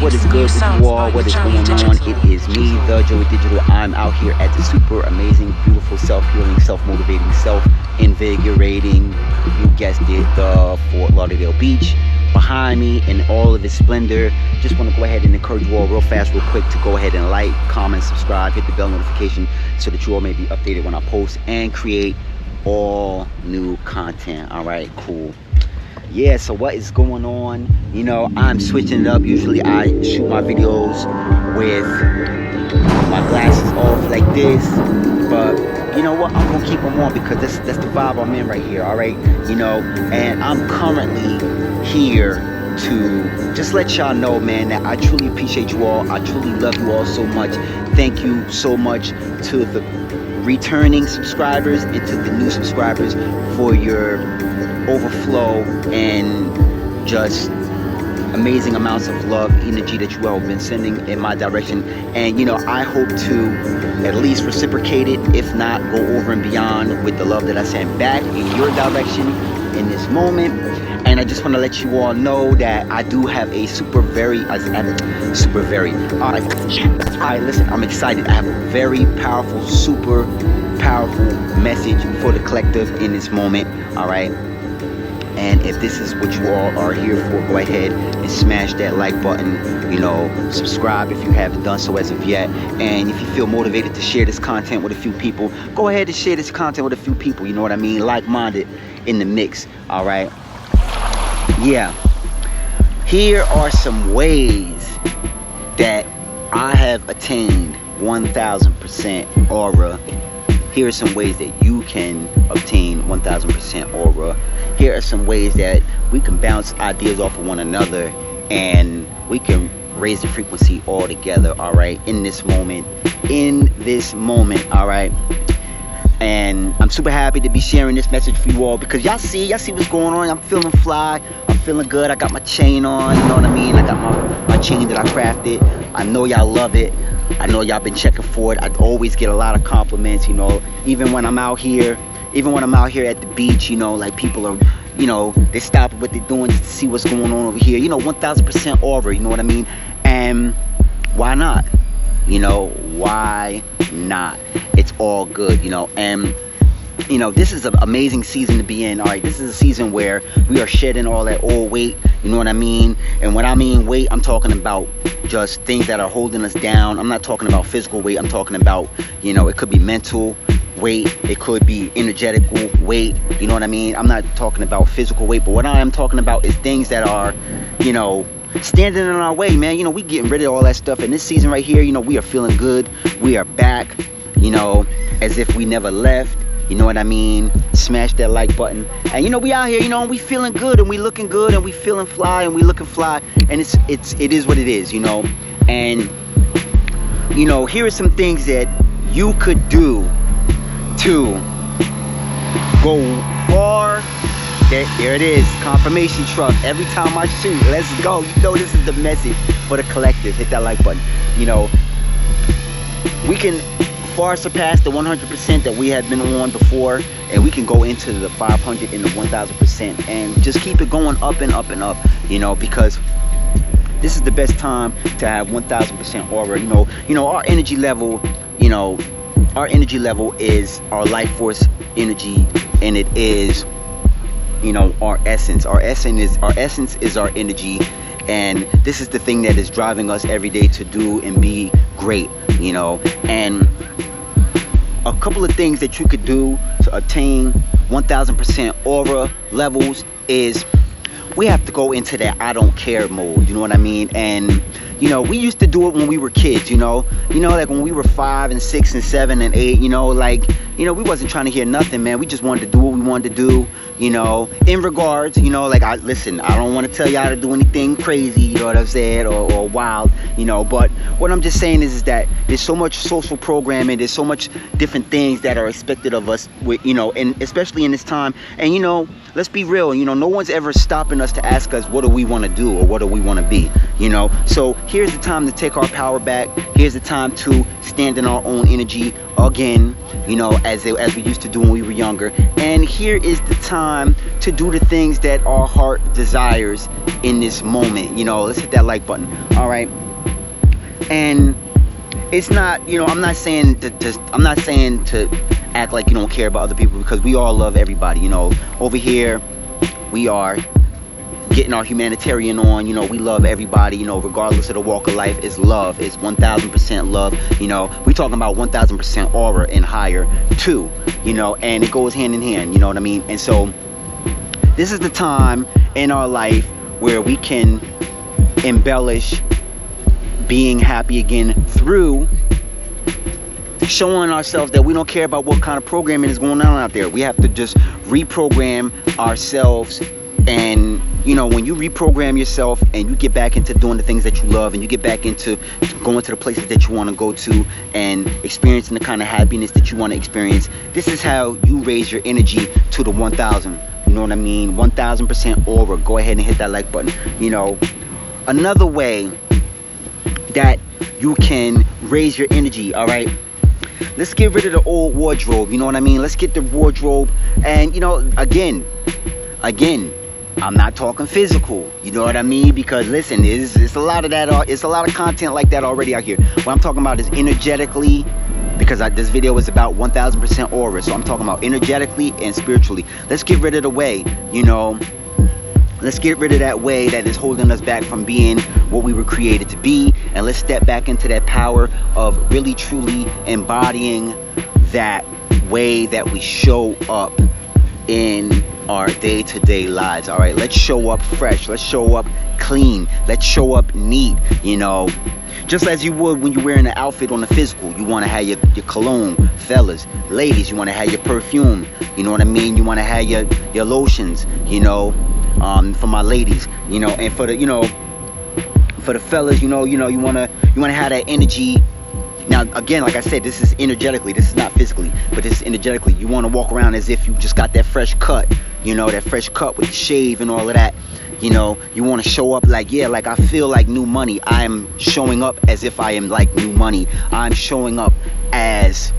what is good with you all? What is going on? It is me, the Joey Digital. I'm out here at the super amazing, beautiful, self-healing, self-motivating, self-invigorating, you guessed it, the Fort Lauderdale Beach. Behind me in all of its splendor. Just want to go ahead and encourage you all real fast, real quick to go ahead and like, comment, subscribe, hit the bell notification so that you all may be updated when I post and create all new content. All right, cool. Yeah, so what is going on? You know, I'm switching it up. Usually I shoot my videos with my glasses off like this, but you know what, I'm gonna keep them on because that's the vibe I'm in right here. All right, you know, and I'm currently here to just let y'all know, man, that I truly appreciate you all. I truly love you all so much. Thank you so much to the returning subscribers and to the new subscribers for your overflow and just amazing amounts of love, energy that you all have been sending in my direction. And you know, I hope to at least reciprocate it, if not go over and beyond with the love that I send back in your direction in this moment. And I just want to let you all know that I do have a all right, listen, I'm excited. I have a very powerful, super powerful message for the collective in this moment. All right, and if this is what you all are here for, go ahead and smash that like button. You know, subscribe if you haven't done so as of yet. And if you feel motivated to share this content with a few people, go ahead and share this content with a few people. You know what I mean? Like-minded in the mix. All right. Yeah. Here are some ways that I have attained 1000% aura. Here are some ways that you can obtain 1000% aura. Here are some ways that we can bounce ideas off of one another and we can raise the frequency all together, all right, in this moment, all right. And I'm super happy to be sharing this message for you all because y'all see what's going on. I'm feeling fly, I'm feeling good. I got my chain on, you know what I mean? I got my chain that I crafted. I know y'all love it. I know y'all been checking for it. I always get a lot of compliments, you know, even when I'm out here at the beach, you know, like people are, you know, they stop what they're doing just to see what's going on over here. You know, 1000% aura, you know what I mean? And why not? You know, why not? It's all good, you know. And you know, this is an amazing season to be in. All right, this is a season where we are shedding all that old weight, you know what I mean? And when I mean weight, I'm talking about just things that are holding us down. I'm not talking about physical weight. I'm talking about, you know, it could be mental weight, it could be energetical weight, you know what I mean? I'm not talking about physical weight, but what I am talking about is things that are, you know, standing in our way, man. You know, we getting rid of all that stuff. And this season right here, you know, we are feeling good. We are back, you know, as if we never left. You know what I mean? Smash that like button. And you know, we out here, you know, and we feeling good and we looking good and we feeling fly and we looking fly. And it is what it is, you know. And you know, here are some things that you could do to go far. There it is, confirmation truck. Every time I shoot, let's go. You know, this is the message for the collective. Hit that like button. You know, we can far surpass the 100% that we had been on before, and we can go into the 500 and the 1000% and just keep it going up and up and up, you know, because this is the best time to have 1000% aura. You know, our energy level, you know, our energy level is our life force energy, and it is, you know, our essence. Our essence is our energy, and this is the thing that is driving us every day to do and be great, you know. And a couple of things that you could do to attain 1000% aura levels is we have to go into that I don't care mode, you know what I mean? And you know, we used to do it when we were kids, you know, like when we were 5 and 6 and 7 and 8, you know, like, you know, we wasn't trying to hear nothing, man. We just wanted to do what we wanted to do, you know, in regards, you know, like, I don't want to tell y'all to do anything crazy, you know what I'm saying, or wild, you know, but what I'm just saying is that there's so much social programming, there's so much different things that are expected of us, with, you know, and especially in this time. And, you know, let's be real, you know, no one's ever stopping us to ask us what do we want to do or what do we want to be, you know. So here's the time to take our power back. Here's the time to stand in our own energy again, you know, as we used to do when we were younger. And here is the time to do the things that our heart desires in this moment. You know, let's hit that like button. All right. And it's not, you know, I'm not saying to act like you don't care about other people, because we all love everybody. You know, over here we are getting our humanitarian on. You know, we love everybody, you know, regardless of the walk of life. It's love. It's 1000% love. You know, we talking about 1000% aura and higher too, you know, and it goes hand in hand, you know what I mean? And so this is the time in our life where we can embellish being happy again through showing ourselves that we don't care about what kind of programming is going on out there. We have to just reprogram ourselves. And you know, when you reprogram yourself and you get back into doing the things that you love, and you get back into going to the places that you want to go to and experiencing the kind of happiness that you want to experience, this is how you raise your energy to the 1000. You know what I mean? 1000% aura. Go ahead and hit that like button. You know, another way that you can raise your energy, all right? Let's get rid of the old wardrobe. You know what I mean? Let's get the wardrobe. And you know, again, I'm not talking physical, you know what I mean? Because listen, it's a lot of that, it's a lot of content like that already out here. What I'm talking about is energetically, because this video is about 1000% aura, so I'm talking about energetically and spiritually. Let's get rid of the way, you know, let's get rid of that way that is holding us back from being what we were created to be, and let's step back into that power of really truly embodying that way that we show up in our day-to-day lives. All right, let's show up fresh, let's show up clean, let's show up neat, you know, just as you would when you're wearing an outfit on the physical. You want to have your cologne, fellas. Ladies, you want to have your perfume, you know what I mean? You want to have your lotions, you know, for my ladies, you know, and for the, you know, for the fellas, you know, you want to have that energy. Now, again, like I said, this is energetically. This is not physically, but this is energetically. You want to walk around as if you just got that fresh cut, you know, that fresh cut with the shave and all of that. You know, you want to show up like, yeah, like I feel like new money. I'm showing up as if I am like new money. I'm showing up as,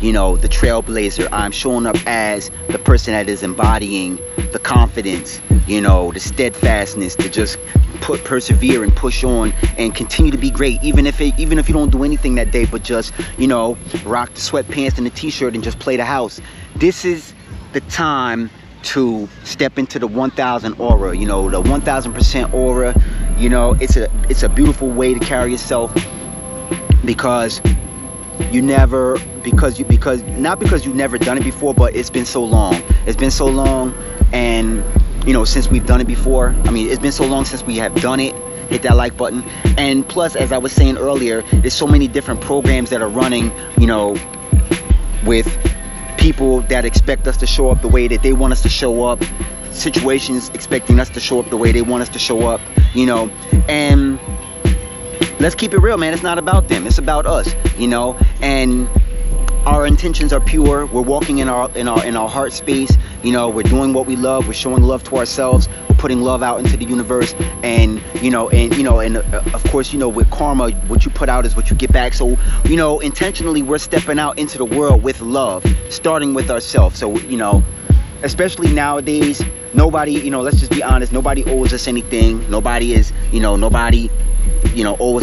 you know, the trailblazer. I'm showing up as the person that is embodying the confidence, you know, the steadfastness to just persevere and push on and continue to be great, even if you don't do anything that day, but just, you know, rock the sweatpants and the t-shirt and just play the house. This is the time to step into the 1000 aura, you know, the 1000% aura. You know, it's a beautiful way to carry yourself, because you never, not because you've never done it before, but it's been so long. It's been so long, and you know, since we've done it before. I mean, it's been so long since we have done it. Hit that like button. And plus, as I was saying earlier, there's so many different programs that are running, you know, with people that expect us to show up the way that they want us to show up, situations expecting us to show up the way they want us to show up, you know. And let's keep it real, man. It's not about them, it's about us, you know. And our intentions are pure. We're walking in our heart space, you know. We're doing what we love. We're showing love to ourselves. We're putting love out into the universe. And of course, you know, with karma, what you put out is what you get back. So, you know, intentionally, we're stepping out into the world with love, starting with ourselves. So, you know, especially nowadays, nobody, you know, let's just be honest, nobody owes us anything. Nobody owes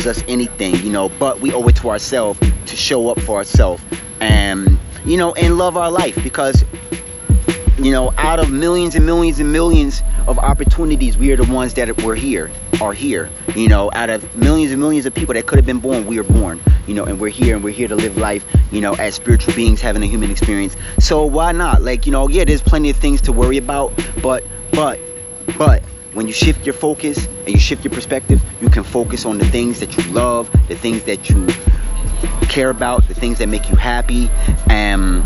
us anything, you know, but we owe it to ourselves to show up for ourselves, and, you know, and love our life. Because, you know, out of millions and millions and millions of opportunities, we are the ones that are here, you know. Out of millions and millions of people that could have been born, we are born, you know, and we're here to live life, you know, as spiritual beings having a human experience. So why not? Like, you know, yeah, there's plenty of things to worry about, but when you shift your focus and you shift your perspective, you can focus on the things that you love, the things that you care about, the things that make you happy. And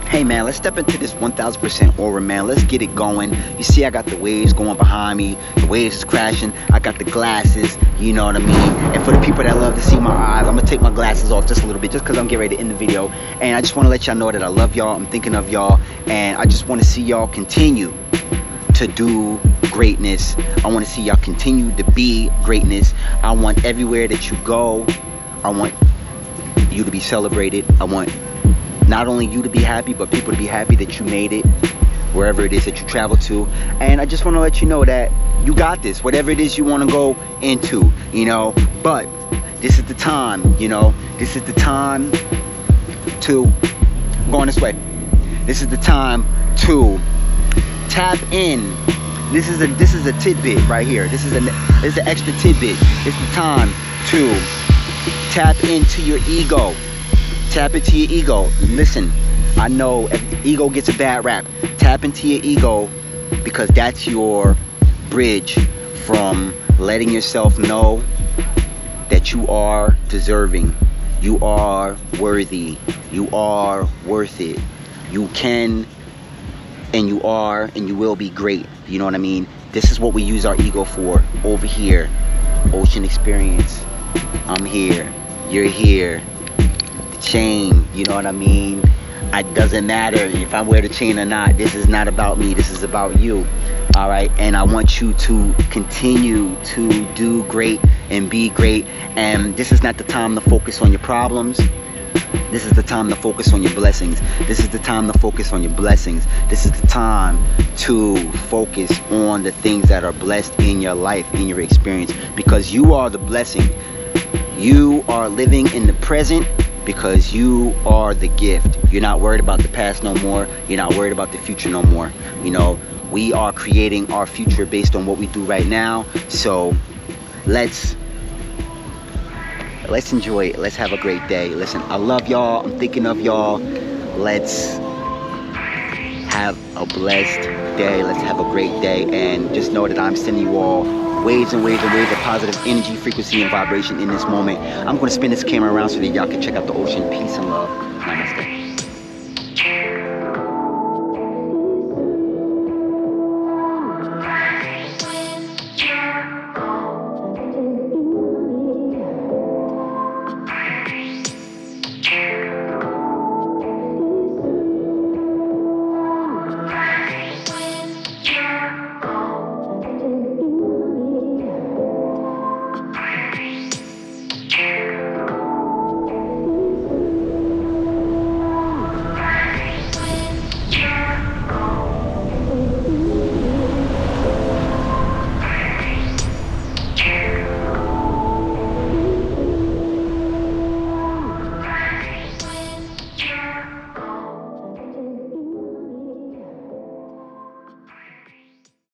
hey, man, let's step into this 1000% aura, man. Let's get it going. You see, I got the waves going behind me. The waves is crashing. I got the glasses, you know what I mean? And for the people that love to see my eyes, I'm gonna take my glasses off just a little bit, just because I'm getting ready to end the video. And I just want to let y'all know that I love y'all. I'm thinking of y'all, and I just want to see y'all continue to do greatness. I want to see y'all continue to be greatness. I want everywhere that you go, I want you to be celebrated. I want not only you to be happy, but people to be happy that you made it wherever it is that you travel to. And I just want to let you know that you got this, whatever it is you want to go into, you know. But this is the time, you know, this is the time to go on this way. This is the time to tap in. This is a tidbit right here. This is an extra tidbit. It's the time to tap into your ego. Tap into your ego. Listen, I know ego gets a bad rap. Tap into your ego, because that's your bridge from letting yourself know that you are deserving, you are worthy, you are worth it, you can, and you are, and you will be great. You know what I mean? This is what we use our ego for over here. Ocean experience. I'm here, you're here. The chain, you know what I mean? It doesn't matter if I wear the chain or not. This is not about me, this is about you. All right, and I want you to continue to do great and be great. And this is not the time to focus on your problems. This is the time to focus on your blessings. This is the time to focus on your blessings. This is the time to focus on the things that are blessed in your life, in your experience, because you are the blessing. You are living in the present because you are the gift. You're not worried about the past no more. You're not worried about the future no more. You know, we are creating our future based on what we do right now. So let's enjoy it. Let's have a great day. Listen, I love y'all. I'm thinking of y'all. Let's have a blessed day. Let's have a great day. And just know that I'm sending you all waves and waves and waves of positive energy, frequency, and vibration in this moment. I'm going to spin this camera around so that y'all can check out the ocean. Peace and love.